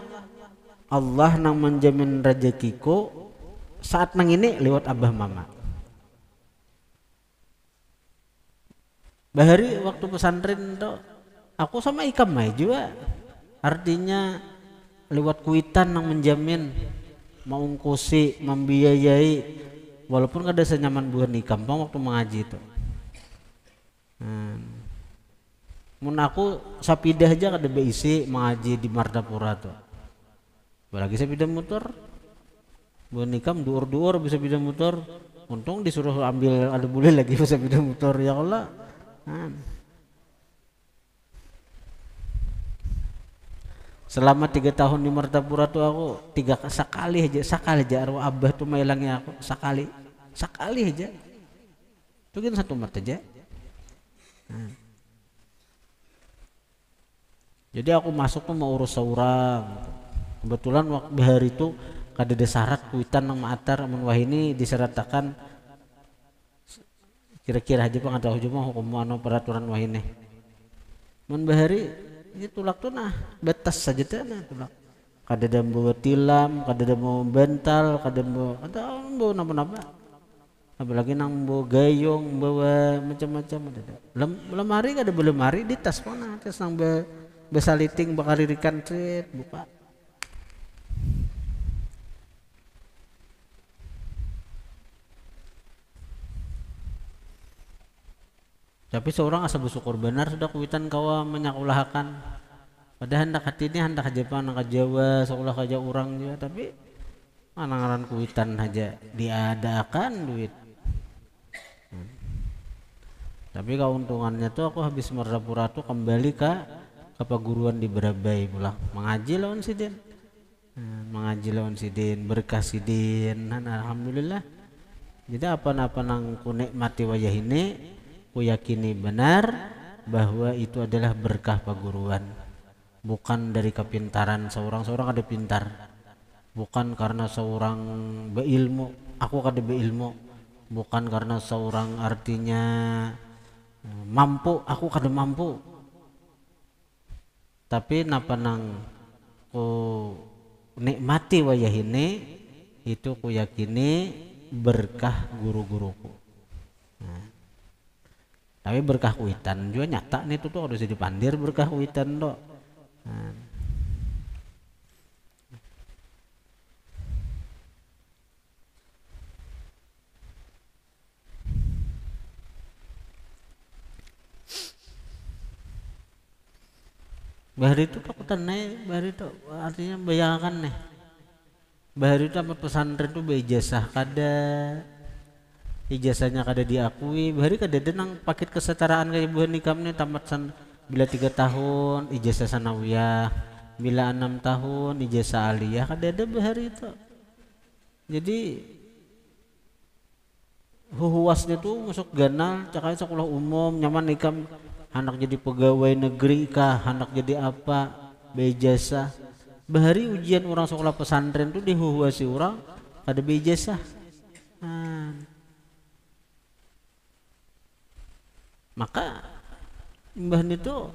Allah nang menjamin rezekiku saat nang ini lewat abah mama. Bahari waktu pesantren tuh aku sama ikam mai juga, artinya lewat kuitan yang menjamin mengungkusi, membiayai, walaupun kada senyaman buah ikam pang waktu mengaji itu. Mun aku sapidah aja kada beisi mengaji di Martapura tuh. Apalagi sapidah motor, buah ikam duur-duur bisa pindah motor. Untung disuruh ambil ada boleh lagi bisa pindah motor ya Allah. Selama 3 tahun di Martapura tuh aku sekali aja arwah abah tuh mailangnya aku sekali aja. Itu kan satu mata aja. Jadi aku masuk tuh mau urus seorang. Kebetulan waktu hari itu kada ada syarat kuitan nang maatar amun wah ini diseratakan kira-kira aja pang ada cuma hukum anu peraturan wah ini. Mun bahari ini tulak tuh nah batas saja tuh nah tulak. Kada ada bawa tilam, kada ada mau bental, kada bawa napa-napa. Apalagi nang bawa gayung, bawa macam-macam ada. Lemari kada lemari di tas mana, tas nang besaliting bakaririkan cet buka. Tapi seorang asa bersyukur benar sudah kuitan kawa menyakulahkan Padahal hendak hati ini hendak aja Jepang, hendak ke Jawa, sekolah aja orang juga, tapi ngaran kuitan aja diadakan duit. Tapi keuntungannya tuh aku habis merapura tuh kembali ke perguruan di Berabai pulang mengaji lawan sidin. Mengaji lawan sidin, berkah sidin. Alhamdulillah. Jadi apa-apa nang ku nikmati wajah ini, ku yakini benar bahwa itu adalah berkah perguruan. Bukan dari kepintaran seorang ada pintar. Bukan karena seorang beilmu, aku kada beilmu. Bukan karena seorang artinya mampu, aku kada mampu. Tapi napa nang ku nikmati wayah ini, itu ku yakini berkah guru-guruku. Tapi berkah kuitan juga nyata nih tuh harus dipandir berkah kuitan tuh. Bahari itu takutan nih, bahari itu artinya bayangkan nih. Bahari itu apa pesantren tuh beijazah kada, ijazahnya kada diakui. Bahari kada ada nang paket kesetaraan kayak buah nikam nih tamat bila 3 tahun ijazah sanawiyah, bila 6 tahun ijazah aliyah kada ada bahari itu. Jadi huhuasnya tuh masuk ganal, cakai sekolah umum nyaman nikam. Anak jadi pegawai negeri kah, anak jadi apa, beijazah. Bahari ujian orang sekolah pesantren tuh dihuhuasi orang ada beijazah. Maka mbah itu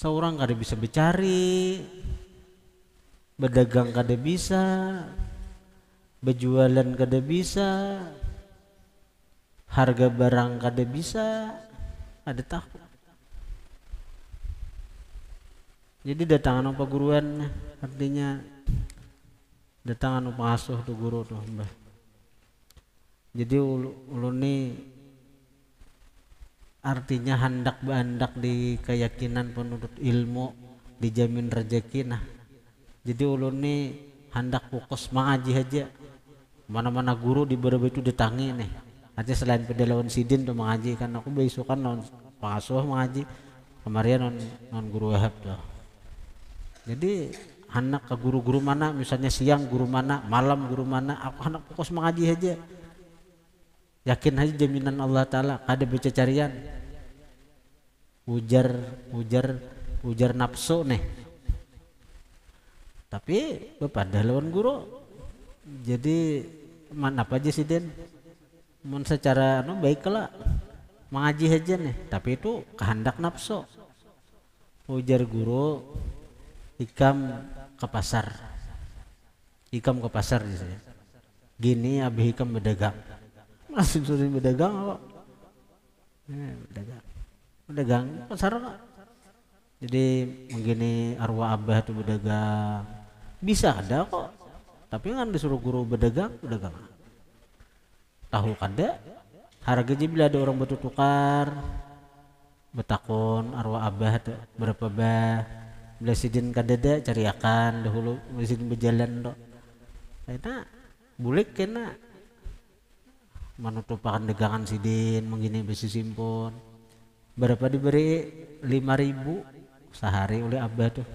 seorang kada bisa bercari, berdagang kada bisa, berjualan kada bisa, harga barang kada bisa, ada takut. Jadi datangan apa guruan artinya datangan pengasuh tuh guru tuh mbah. Jadi ulun nih artinya hendak beandak di keyakinan penuntut ilmu dijamin rezeki. Nah jadi ulun nih hendak fokus mengaji aja. Mana-mana guru di Berabai itu ditangi nih. Artinya selain pada lawan sidin tuh mengaji kan aku besukan lawan pengasuh mengaji kemarin non guru wahab tuh. Jadi anak ke guru-guru mana misalnya siang guru mana malam guru mana aku anak fokus mengaji aja. Yakin aja jaminan Allah Ta'ala kada baca carian ujar nafsu nih. Tapi pada lawan guru jadi mana apa aja sidin mun secara baiklah mengaji aja nih, tapi itu kehendak nafsu. Ujar guru ikam ke pasar di sini. Gini abis ikam berdagang. Langsung suruh berdagang apa? Berdagang pasar kok. Jadi begini arwah abah tuh berdagang. Bisa ada kok. Tapi kan disuruh guru berdagang. Tahu kada harga aja bila ada orang bertukar betakon arwah abah tuh berapa bah bila sidin kadada cariakan dahulu sidin berjalan dok karena bulik kena menutupakan dagangan sidin mengini besi simpon berapa diberi 5.000 sehari oleh abah tuh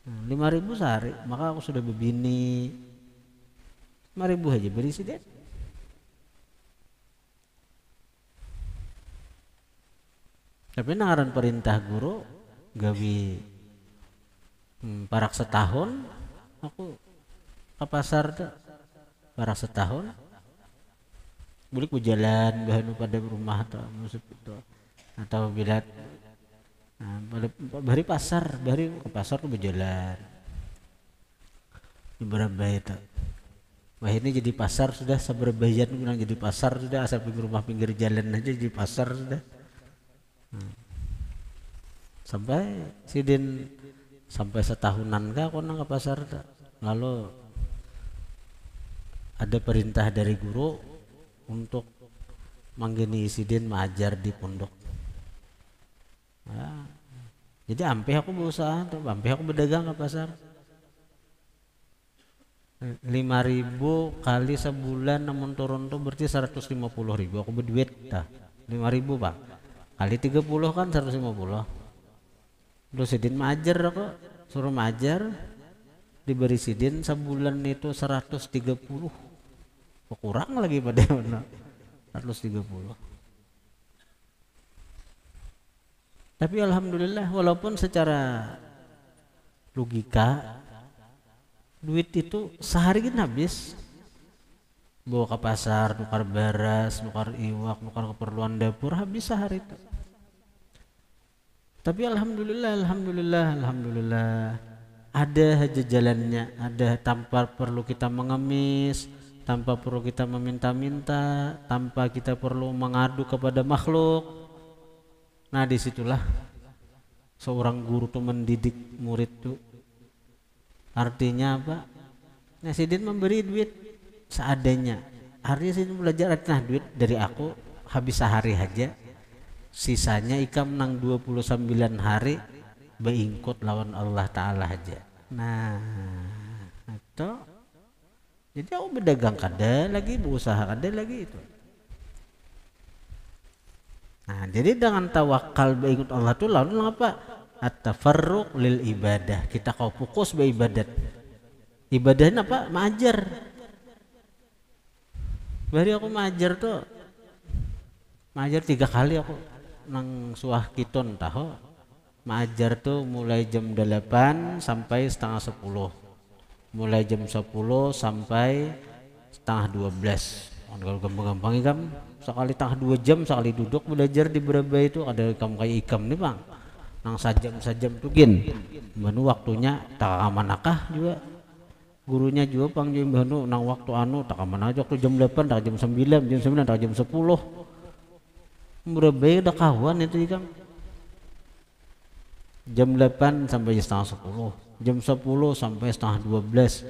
5.000 sehari maka aku sudah berbini 5.000 aja beri sidin. Tapi nangaran perintah guru gawi parak setahun aku ke pasar tuh parak setahun bulik berjalan bahan pada rumah tuh musuh itu atau bila bahari ke pasar tuh berjalan di Berabai itu wah ini jadi pasar sudah seberbayan bilang jadi pasar sudah asal rumah pinggir jalan aja jadi pasar sudah. Sampai sidin sampai setahunan kah aku nang ke pasar lalu ada perintah dari guru untuk manggini sidin mengajar di pondok Jadi ampe aku berusaha tuh, ampe aku berdagang ke pasar. 5.000 kali sebulan namun turun tuh berarti 150.000 aku berduit dah. 5.000 bang kali 30 kan 150. Terus sidin majer aku suruh majer, diberi sidin sebulan itu 130, kurang lagi pada mana 130. Tapi alhamdulillah walaupun secara logika duit itu sehari kan habis, bawa ke pasar, nukar beras, nukar iwak, nukar keperluan dapur, habis sehari itu. Tapi alhamdulillah ada aja jalannya, ada tanpa perlu kita mengemis, tanpa perlu kita meminta-minta, tanpa kita perlu mengadu kepada makhluk. Nah disitulah seorang guru tuh mendidik murid tuh. Artinya apa? Nah sidin memberi duit seadanya. Artinya sidin belajar, nah duit dari aku habis sehari aja, sisanya ikam nang 29 hari beingkut lawan Allah Ta'ala aja. Nah itu jadi aku berdagang kada lagi, berusaha kada lagi itu. Nah jadi dengan tawakal beingkut Allah itu lalu apa? At-tafarruq lil ibadah, kita kau fokus beribadat. Ibadahnya apa? Majar. Bari aku majar tuh, majar 3 kali aku nang suah kiton tahu. Majar tuh mulai jam 8 sampai setengah 10, mulai jam 10 sampai setengah 12. Kalau gampang-gampang ikam sekali tengah 2 jam sekali duduk belajar di berapa itu, ada ikam kayak ikam nih bang nang sajam tuh gin manu waktunya tak amanakah juga gurunya juga pang jam manu nang waktu anu tak aman aja waktu jam 8 tak jam 9 tak jam 10 berapa udah kawan itu ikam jam 8 sampai setengah 10, jam 10 sampai setengah 12,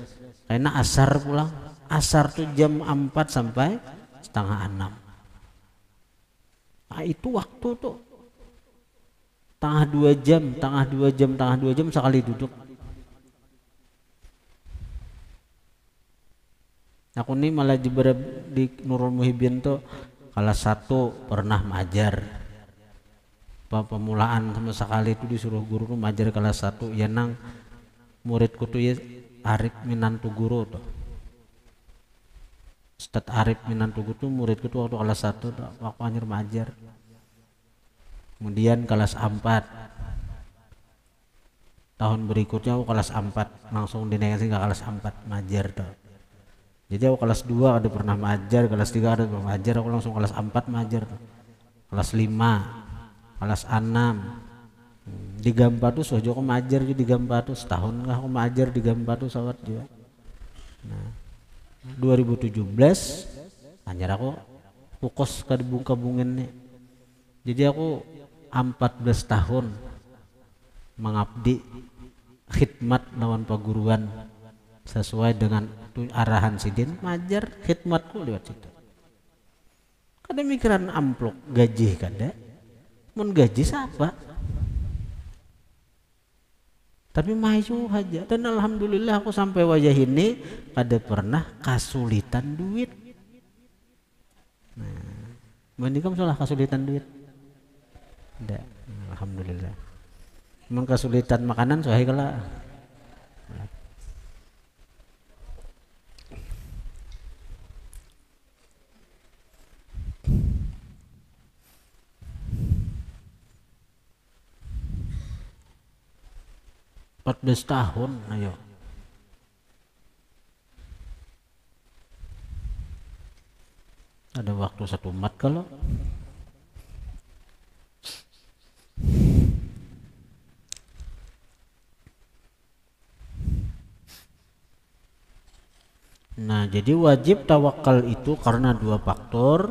karena asar pulang, asar tuh jam 4 sampai setengah 6. Nah itu waktu tuh tengah 2 jam sekali duduk. Aku nih malah di Nurul Muhibin tuh kelas 1 pernah majar. Pemulaan sama sekali itu disuruh guru tuh majar kelas 1 ya nang muridku tuh ya Arif Minantu Guru tuh. Ustadz Arif Minantu Guru tuh muridku tuh waktu kelas 1 tuh waktu anjir majar. Kemudian kelas 4 tahun berikutnya aku kelas 4 langsung dinaikkan ke kelas 4 majar tuh. Jadi aku kelas 2 ada pernah majar, kelas 3 ada pernah majar, aku langsung kelas 4 majar tuh. Kelas 5, kelas 6 di Gampatu sojo aku majar juga di Gampatu setahun lah aku majar di Gampatu sawat juga. Nah 2017 anjar aku fokus ke bungin nih. Jadi aku 14 tahun mengabdi khidmat lawan paguruan sesuai dengan arahan sidin, majar khidmatku lewat situ. Kada mikiran amplok gaji kada, mun gaji siapa? Tapi maju aja dan alhamdulillah aku sampai wajah ini kada pernah kasulitan duit. Nah, mending kamu salah kasulitan duit. Tidak, alhamdulillah. Memang kesulitan makanan soalnya kala. Empat 14 tahun, ayo. Ada waktu 1 mat kalau. Nah, jadi wajib tawakal itu karena 2 faktor.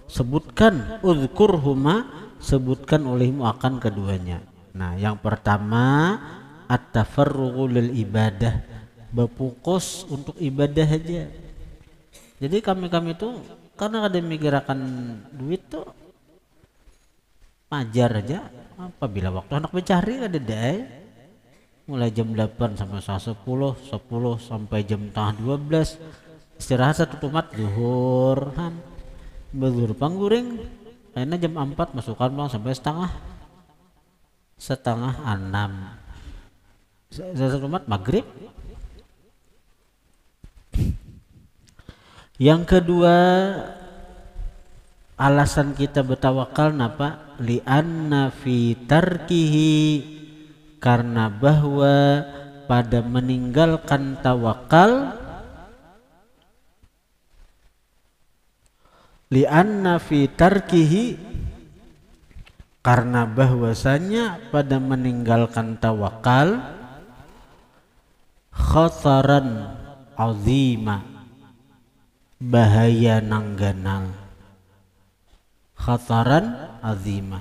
Sebutkan uzkurhuma, sebutkan olehmu akan keduanya. Nah, yang pertama at-tafarrughu lil ibadah, berfokus untuk ibadah aja. Jadi kami tuh karena ada mikirakan duit tuh majar aja apabila waktu anak mencari ada deh mulai jam 8 sampai 10, 10 sampai jam tengah 12 istirahat satu tomat zuhur kan zuhur pangguring kayaknya jam 4 masukkan bang sampai setengah 6 satu tomat maghrib. Yang kedua alasan kita bertawakal napa li'anna fi tarkihi karena bahwa pada meninggalkan tawakal li'anna fi tarkihi karena bahwasanya pada meninggalkan tawakal khataran azima bahaya nangganal khataran azima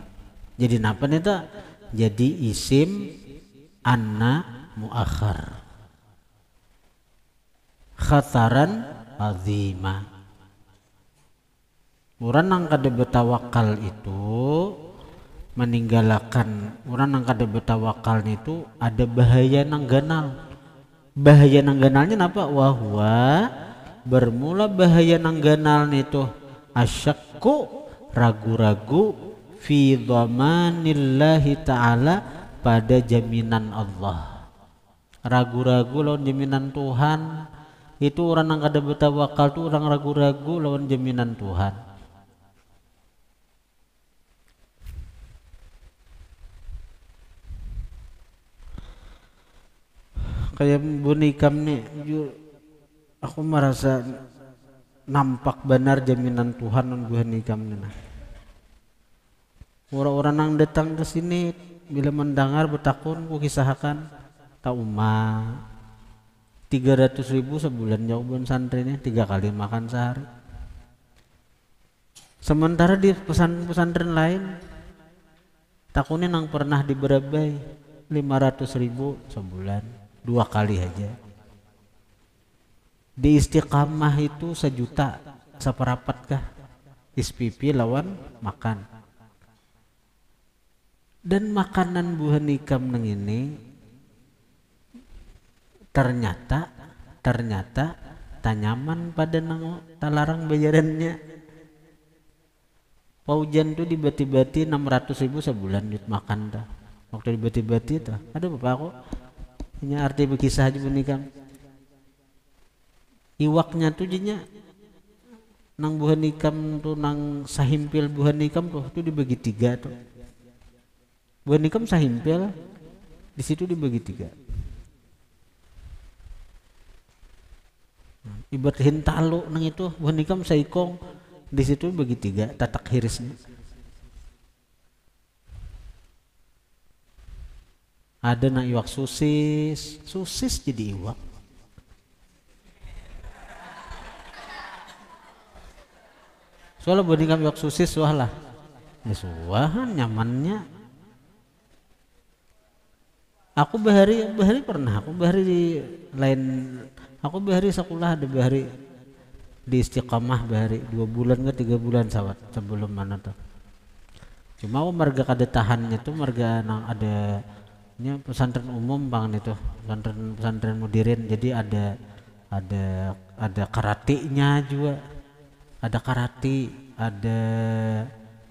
jadi napa nih tak jadi isim anna muakhar khataran azima orang nang kada bertawakal itu meninggalkan orang nang kada bertawakal itu ada bahaya nangganalnya napa wahwa bermula bahaya nangganal itu asyakku ragu-ragu fi dhamanillahi ta'ala pada jaminan Allah ragu-ragu lawan jaminan Tuhan itu orang yang kada bertawakal itu orang ragu-ragu lawan jaminan Tuhan. Kayak bunikam nih aku merasa nampak benar jaminan Tuhan non buhan nikam nih. Orang-orang yang datang ke sini bila mendengar bertakun ku kisahkan tak umah 300.000 sebulan jawaban santrinya 3 kali makan sehari. Sementara di pesantren lain takunya nang pernah di Berabai 500.000 sebulan 2 kali aja. Di Istiqamah itu 1 juta seperapat kah SPP lawan makan dan makanan buah nikam neng ini ternyata tanyaman pada nang talarang bayarannya paujan tuh dibati-bati 600.000 sebulan duit makan dah waktu dibati-bati tuh aduh bapak aku ini arti berkisah aja nikam iwaknya tuh jadinya nang buah nikam tuh nang sahimpil buah nikam tuh dibagi 3 tuh buah nikam sahimpil di situ dibagi 3 ibarat hintalo nang itu buah nikam saikong di situ dibagi 3 tatak hirisnya ada nang iwak sosis jadi iwak soalnya buat nikam iwak sosis lah ya suahan nyamannya aku bahari pernah aku bahari di lain aku bahari sekolah ada bahari di Istiqamah bahari 2 bulan ke 3 bulan sawat sebelum mana tuh cuma marga kada tahannya tuh marga nang ada nya pesantren umum bang itu pesantren mudirin jadi ada karate-nya juga ada karate, ada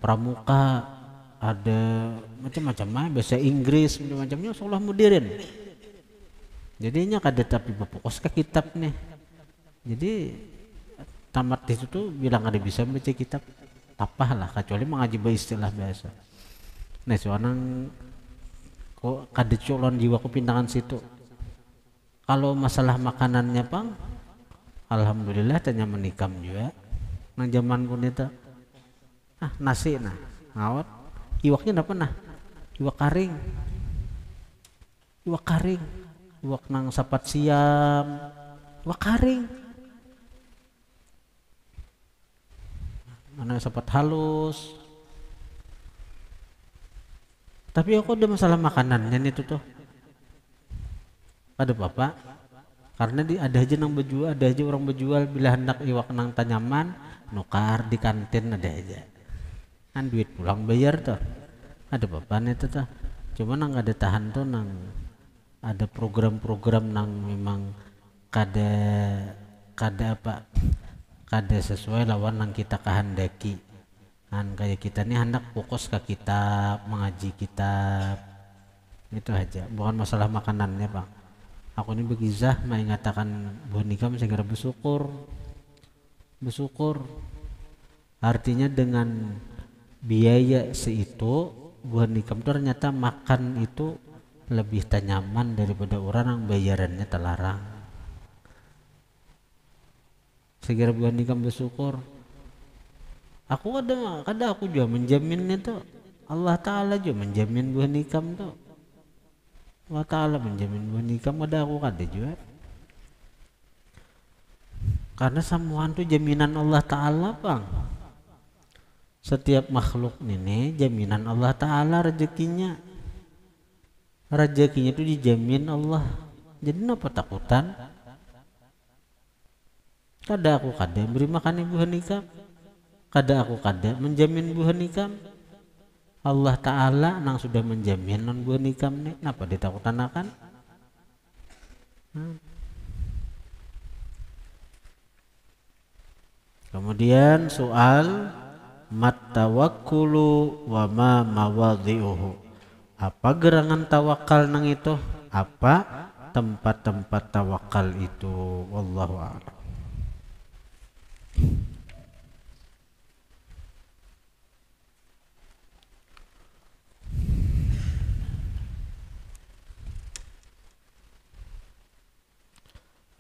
pramuka, ada macam-macam bahasa Inggris, macam-macamnya sekolah mudirin. Jadinya kada tapi berfokus ke kitab nih. Jadi tamat itu tuh bilang ada bisa baca kitab tapah lah kecuali mengaji istilah bahasa. Nah soalnya kok kada colon jiwaku pindangan situ. Kalau masalah makanannya pang, alhamdulillah tanya menikam juga. Nang zaman pun itu nasi ngawat iwaknya apa iwak karing iwak nang sapat siam iwak karing mana sapat halus tapi aku ada masalah makanannya itu tuh ada bapak karena ada aja nang berjual ada aja orang berjual bila hendak iwak nang tanyaman nukar di kantin ada aja kan duit pulang bayar tuh ada papan itu tuh, cuman nang ada tahan tuh nang ada program-program nang memang kada kada apa kada sesuai lawan nang kita kehendaki kan, kayak kita nih hendak fokus ke kitab, mengaji kitab, itu aja, bukan masalah makanannya bang. Aku ini begizah mengatakan buah nikah segera bersyukur artinya dengan biaya seitu buah nikah itu ternyata makan itu lebih nyaman daripada orang yang bayarannya terlarang. Segera buah nikah bersyukur. Aku kada aku juga menjaminnya tuh. Allah Ta'ala juga menjamin buah nikah tuh. Allah Ta'ala menjamin buah nikah, ada aku kada juga. Karena semuaan tuh jaminan Allah Ta'ala bang. Setiap makhluk ini jaminan Allah Ta'ala rezekinya. Rezekinya itu dijamin Allah. Jadi kenapa takutan? Kada aku kada beri makan buah nikah. Kada aku kada menjamin buah nikah. Allah Ta'ala nang sudah menjamin non buah nikah nih. Kenapa ditakutan akan? Kemudian soal mat tawakkulu wa ma mawadhi'uhu. Apa gerangan tawakal nang itu? Apa tempat-tempat tawakal itu? Wallahu a'lam.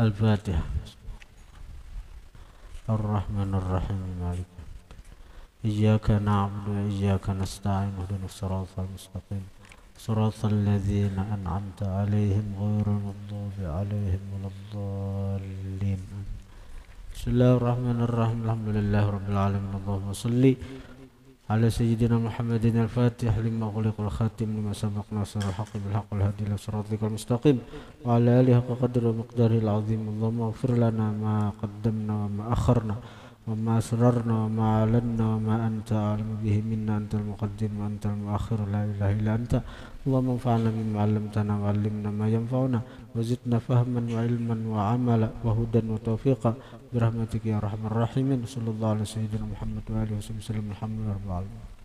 Al-Fatihah. Ar-Rahmanir Rahim. Malik. Iyyaka na'budu wa iyyaka nasta'in. Ihdinas siratal mustaqim. Siratal ladzina an'amta 'alaihim ghairil maghdubi 'alaihim waladdallin. Bismillahirrahmanirrahim. Alhamdulillahirabbil alamin. Allahumma shalli على سيدنا محمد الفاتح لما أغلق والخاتم لما سبق ناصر الحق بالحق والهادي إلى صراطك المستقيم وعلى آله حق قدره ومقداره العظيم. اللهم اغفر لنا ما قدمنا وما أخرنا وما أسررنا وما أعلنا وما أنت أعلم به منا. أنت المقدم وأنت المؤخر لا إله إلا أنت. اللهم انفعنا بما علمتنا وعلمنا ما ينفعنا وزدنا فهما وعلما وعملا وهدى وتوفيقا برحمتك يا أرحم الراحمين. صلى الله على سيدنا محمد وآله وصحبه وسلم. الحمد لله رب العالمين.